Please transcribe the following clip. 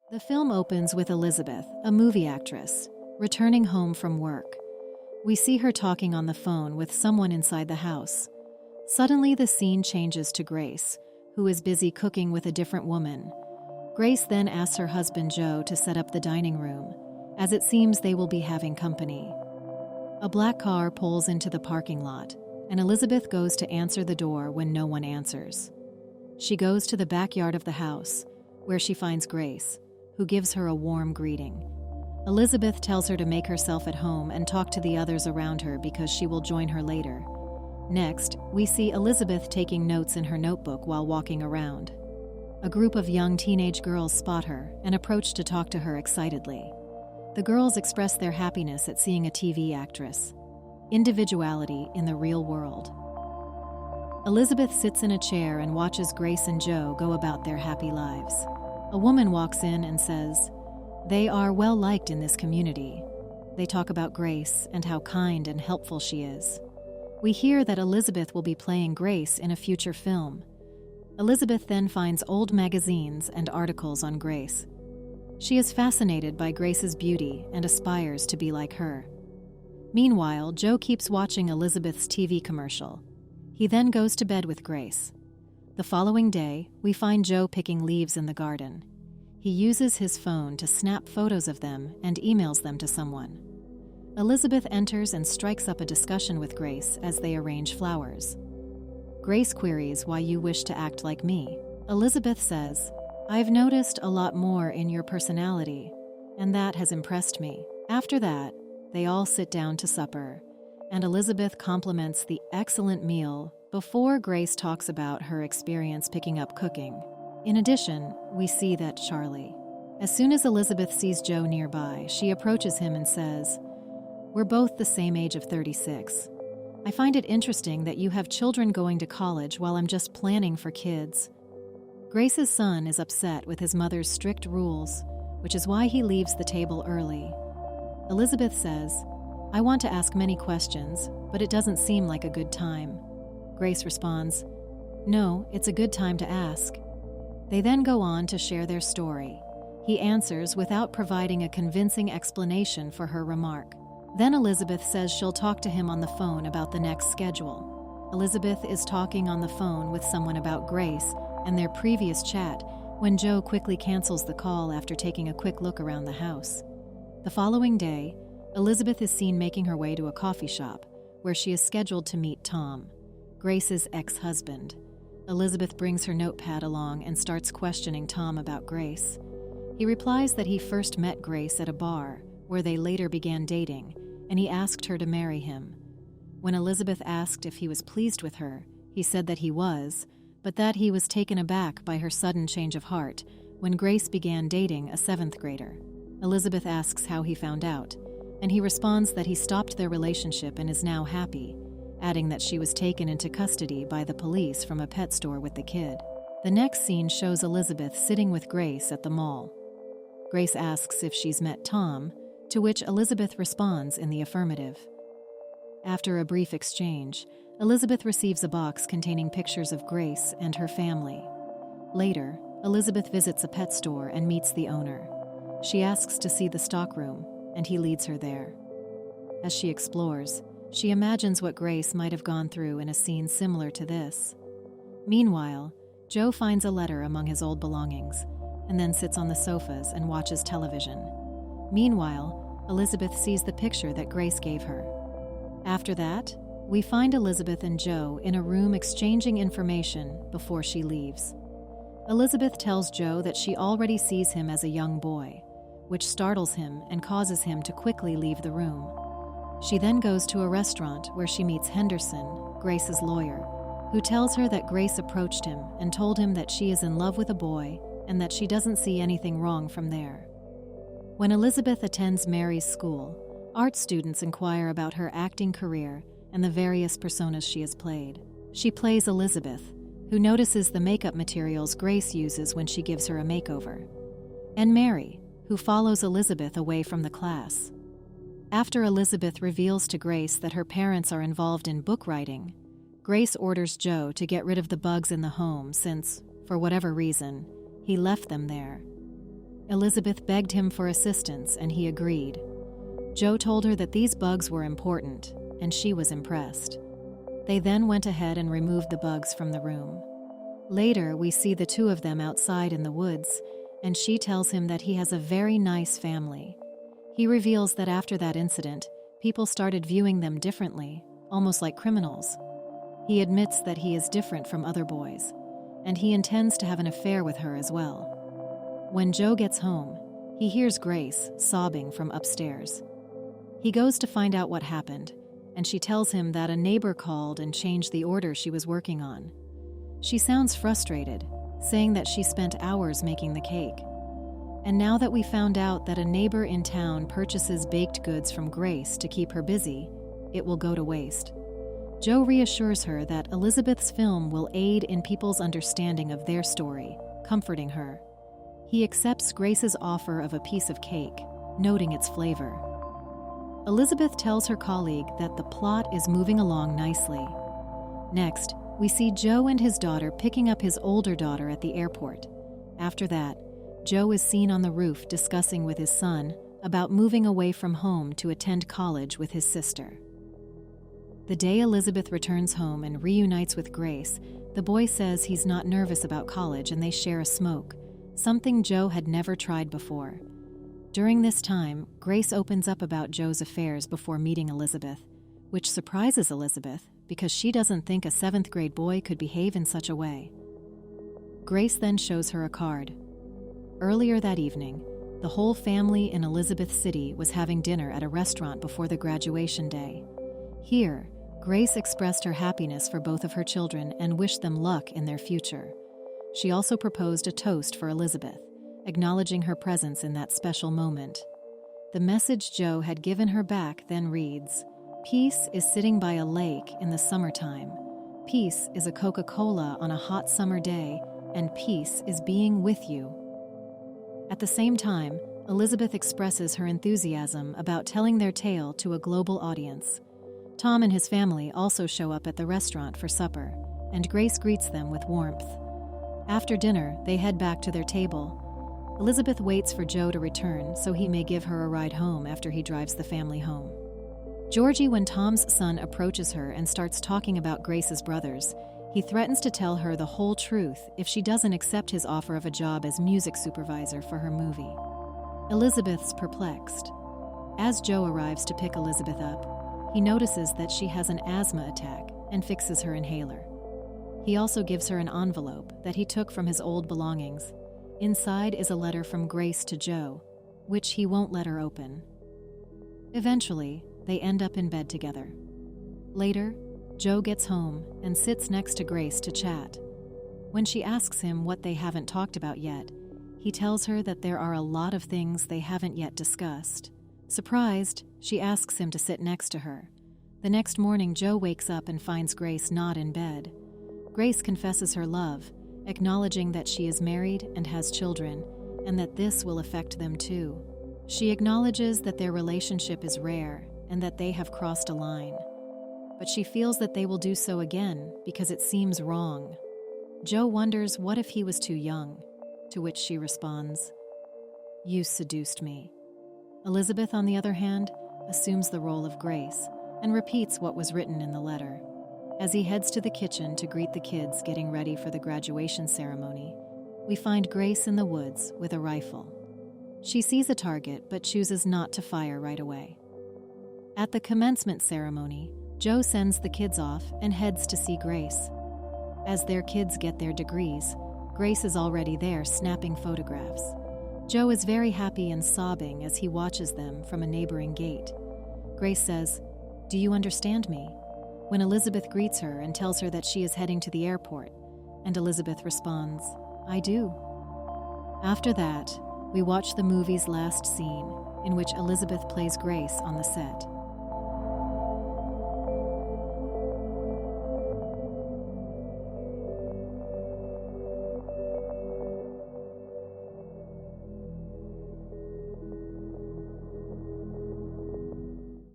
The film opens with Elizabeth, a movie actress, returning home from work. We see her talking on the phone with someone inside the house. Suddenly, the scene changes to Grace, who is busy cooking with a different woman. Grace then asks her husband Joe to set up the dining room, as it seems they will be having company. A black car pulls into the parking lot, and Elizabeth goes to answer the door when no one answers. She goes to the backyard of the house, where she finds Grace, who gives her a warm greeting. Elizabeth tells her to make herself at home and talk to the others around her because she will join her later. Next, we see Elizabeth taking notes in her notebook while walking around. A group of young teenage girls spot her and approach to talk to her excitedly. The girls express their happiness at seeing a TV actress. Individuality in the real world. Elizabeth sits in a chair and watches Grace and Joe go about their happy lives. A woman walks in and says, "They are well liked in this community." They talk about Grace and how kind and helpful she is. We hear that Elizabeth will be playing Grace in a future film. Elizabeth then finds old magazines and articles on Grace. She is fascinated by Grace's beauty and aspires to be like her. Meanwhile, Joe keeps watching Elizabeth's TV commercial. He then goes to bed with Grace. The following day, we find Joe picking leaves in the garden. He uses his phone to snap photos of them and emails them to someone. Elizabeth enters and strikes up a discussion with Grace as they arrange flowers. Grace queries why you wish to act like me. Elizabeth says, "I've noticed a lot more in your personality, and that has impressed me." After that, they all sit down to supper, and Elizabeth compliments the excellent meal before Grace talks about her experience picking up cooking. In addition, we see that Charlie. As soon as Elizabeth sees Joe nearby, she approaches him and says, "We're both the same age of 36. I find it interesting that you have children going to college while I'm just planning for kids." Grace's son is upset with his mother's strict rules, which is why he leaves the table early. Elizabeth says, "I want to ask many questions, but it doesn't seem like a good time." Grace responds, "No, it's a good time to ask." They then go on to share their story. He answers without providing a convincing explanation for her remark. Then Elizabeth says she'll talk to him on the phone about the next schedule. Elizabeth is talking on the phone with someone about Grace and their previous chat when Joe quickly cancels the call after taking a quick look around the house. The following day, Elizabeth is seen making her way to a coffee shop where she is scheduled to meet Tom, Grace's ex-husband. Elizabeth brings her notepad along and starts questioning Tom about Grace. He replies that he first met Grace at a bar, where they later began dating, and he asked her to marry him. When Elizabeth asked if he was pleased with her, he said that he was, but that he was taken aback by her sudden change of heart when Grace began dating a 7th grader. Elizabeth asks how he found out, and he responds that he stopped their relationship and is now happy, adding that she was taken into custody by the police from a pet store with the kid. The next scene shows Elizabeth sitting with Grace at the mall. Grace asks if she's met Tom, to which Elizabeth responds in the affirmative. After a brief exchange, Elizabeth receives a box containing pictures of Grace and her family. Later, Elizabeth visits a pet store and meets the owner. She asks to see the stockroom, and he leads her there. As she explores, she imagines what Grace might have gone through in a scene similar to this. Meanwhile, Joe finds a letter among his old belongings, and then sits on the sofas and watches television. Meanwhile, Elizabeth sees the picture that Grace gave her. After that, we find Elizabeth and Joe in a room exchanging information before she leaves. Elizabeth tells Joe that she already sees him as a young boy, which startles him and causes him to quickly leave the room. She then goes to a restaurant where she meets Henderson, Grace's lawyer, who tells her that Grace approached him and told him that she is in love with a boy and that she doesn't see anything wrong from there. When Elizabeth attends Mary's school, art students inquire about her acting career and the various personas she has played. She plays Elizabeth, who notices the makeup materials Grace uses when she gives her a makeover, and Mary, who follows Elizabeth away from the class. After Elizabeth reveals to Grace that her parents are involved in book writing, Grace orders Joe to get rid of the bugs in the home since, for whatever reason, he left them there. Elizabeth begged him for assistance and he agreed. Joe told her that these bugs were important, and she was impressed. They then went ahead and removed the bugs from the room. Later, we see the two of them outside in the woods, and she tells him that he has a very nice family. He reveals that after that incident, people started viewing them differently, almost like criminals. He admits that he is different from other boys, and he intends to have an affair with her as well. When Joe gets home, he hears Grace sobbing from upstairs. He goes to find out what happened, and she tells him that a neighbor called and changed the order she was working on. She sounds frustrated, saying that she spent hours making the cake. And now that we found out that a neighbor in town purchases baked goods from Grace to keep her busy, it will go to waste. Joe reassures her that Elizabeth's film will aid in people's understanding of their story, comforting her. He accepts Grace's offer of a piece of cake, noting its flavor. Elizabeth tells her colleague that the plot is moving along nicely. Next, we see Joe and his daughter picking up his older daughter at the airport. After that, Joe is seen on the roof discussing with his son about moving away from home to attend college with his sister. The day Elizabeth returns home and reunites with Grace, the boy says he's not nervous about college and they share a smoke, something Joe had never tried before. During this time, Grace opens up about Joe's affairs before meeting Elizabeth, which surprises Elizabeth because she doesn't think a 7th grade boy could behave in such a way. Grace then shows her a card. Earlier that evening, the whole family in Elizabeth City was having dinner at a restaurant before the graduation day. Here, Grace expressed her happiness for both of her children and wished them luck in their future. She also proposed a toast for Elizabeth, acknowledging her presence in that special moment. The message Joe had given her back then reads, "Peace is sitting by a lake in the summertime. Peace is a Coca-Cola on a hot summer day, and peace is being with you." At the same time, Elizabeth expresses her enthusiasm about telling their tale to a global audience. Tom and his family also show up at the restaurant for supper, and Grace greets them with warmth. After dinner, they head back to their table. Elizabeth waits for Joe to return so he may give her a ride home after he drives the family home. Georgie, when Tom's son approaches her and starts talking about Grace's brothers, he threatens to tell her the whole truth if she doesn't accept his offer of a job as music supervisor for her movie. Elizabeth's perplexed. As Joe arrives to pick Elizabeth up, he notices that she has an asthma attack and fixes her inhaler. He also gives her an envelope that he took from his old belongings. Inside is a letter from Grace to Joe, which he won't let her open. Eventually, they end up in bed together. Later, Joe gets home and sits next to Grace to chat. When she asks him what they haven't talked about yet, he tells her that there are a lot of things they haven't yet discussed. Surprised, she asks him to sit next to her. The next morning, Joe wakes up and finds Grace not in bed. Grace confesses her love, acknowledging that she is married and has children, and that this will affect them too. She acknowledges that their relationship is rare and that they have crossed a line. But she feels that they will do so again because it seems wrong. Joe wonders what if he was too young, to which she responds, "You seduced me." Elizabeth, on the other hand, assumes the role of Grace and repeats what was written in the letter. As he heads to the kitchen to greet the kids getting ready for the graduation ceremony, we find Grace in the woods with a rifle. She sees a target but chooses not to fire right away. At the commencement ceremony, Joe sends the kids off and heads to see Grace. As their kids get their degrees, Grace is already there snapping photographs. Joe is very happy and sobbing as he watches them from a neighboring gate. Grace says, "Do you understand me?" when Elizabeth greets her and tells her that she is heading to the airport, and Elizabeth responds, "I do." After that, we watch the movie's last scene, in which Elizabeth plays Grace on the set.